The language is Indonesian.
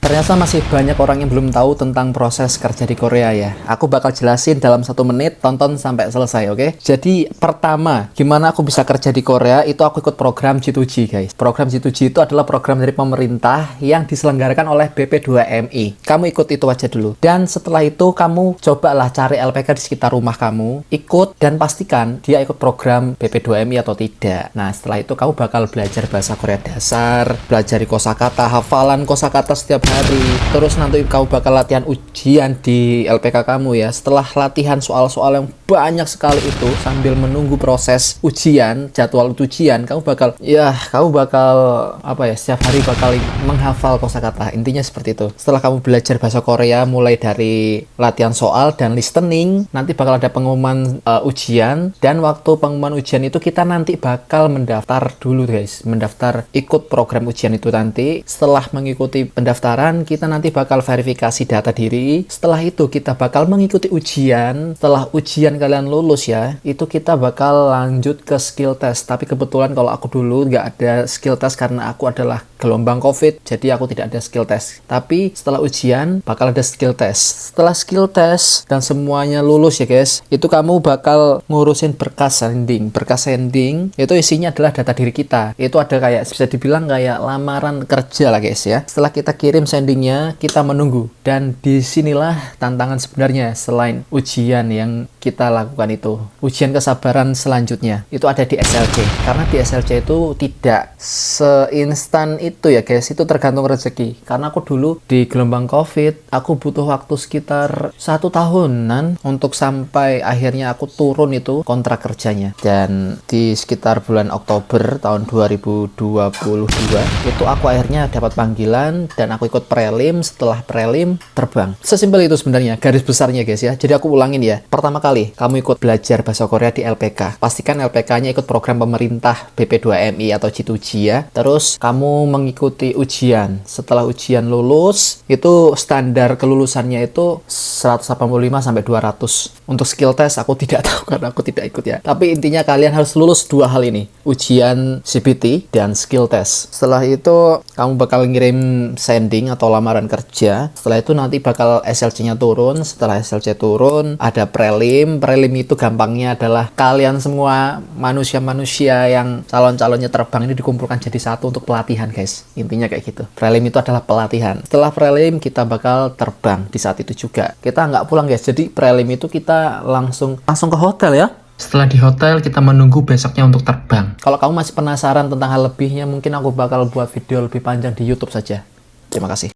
Ternyata masih banyak orang yang belum tahu tentang proses kerja di Korea ya. Aku bakal jelasin dalam 1 menit, tonton sampai selesai, oke? Jadi pertama, gimana aku bisa kerja di Korea, itu aku ikut program G2G guys. Program G2G itu adalah program dari pemerintah yang diselenggarakan oleh BP2MI. Kamu ikut itu aja dulu. Dan setelah itu kamu cobalah cari LPK di sekitar rumah kamu, ikut dan pastikan dia ikut program BP2MI atau tidak. Nah setelah itu kamu bakal belajar bahasa Korea dasar, belajar kosakata, hafalan kosakata setiap hari. Terus nanti kamu bakal latihan ujian di LPK kamu ya. Setelah latihan soal-soal yang banyak sekali itu, sambil menunggu proses ujian, jadwal ujian, kamu bakal setiap hari bakal menghafal kosakata. Intinya seperti itu. Setelah kamu belajar bahasa Korea mulai dari latihan soal dan listening, nanti bakal ada pengumuman ujian, dan waktu pengumuman ujian itu kita nanti bakal mendaftar dulu guys. Mendaftar ikut program ujian itu nanti. Setelah mengikuti pendaftaran, kita nanti bakal verifikasi data diri. Setelah itu kita bakal mengikuti ujian. Setelah ujian kalian lulus ya, itu kita bakal lanjut ke skill test. Tapi kebetulan kalau aku dulu nggak ada skill test karena aku adalah gelombang COVID, jadi aku tidak ada skill test. Tapi setelah ujian bakal ada skill test. Setelah skill test dan semuanya lulus ya guys, itu kamu bakal ngurusin berkas sending. Berkas sending itu isinya adalah data diri kita. Itu ada kayak, bisa dibilang kayak lamaran kerja lah guys ya. Setelah kita kirim sendingnya, kita menunggu. Dan disinilah tantangan sebenarnya selain ujian yang kita lakukan itu. Ujian kesabaran selanjutnya itu ada di SLC. Karena di SLC itu tidak seinstan itu ya guys, itu tergantung rezeki. Karena aku dulu di gelombang COVID, aku butuh waktu sekitar 1 tahunan untuk sampai akhirnya aku turun itu kontrak kerjanya. Dan di sekitar bulan Oktober tahun 2022 itu aku akhirnya dapat panggilan dan aku ikut prelim. Setelah prelim terbang. Sesimpel itu sebenarnya garis besarnya guys ya. Jadi aku ulangin ya. Pertama kali kamu ikut belajar bahasa Korea di LPK, pastikan LPK-nya ikut program pemerintah BP2MI atau G2G ya. Terus kamu mengikuti ujian. Setelah ujian lulus, itu standar kelulusannya itu 185 sampai 200. Untuk skill test aku tidak tahu karena aku tidak ikut ya. Tapi intinya kalian harus lulus 2 hal ini, ujian CPT dan skill test. Setelah itu kamu bakal ngirim sending atau lamaran kerja. Setelah itu nanti bakal SLC-nya turun. Setelah SLC turun, ada prelim. Prelim itu gampangnya adalah kalian semua manusia-manusia yang calon-calonnya terbang ini dikumpulkan jadi satu untuk pelatihan guys. Intinya kayak gitu. Prelim itu adalah pelatihan. Setelah prelim kita bakal terbang di saat itu juga. Kita nggak pulang guys. Jadi prelim itu kita langsung ke hotel ya. Setelah di hotel, kita menunggu besoknya untuk terbang. Kalau kamu masih penasaran tentang hal lebihnya, mungkin aku bakal buat video lebih panjang di YouTube saja. Terima kasih.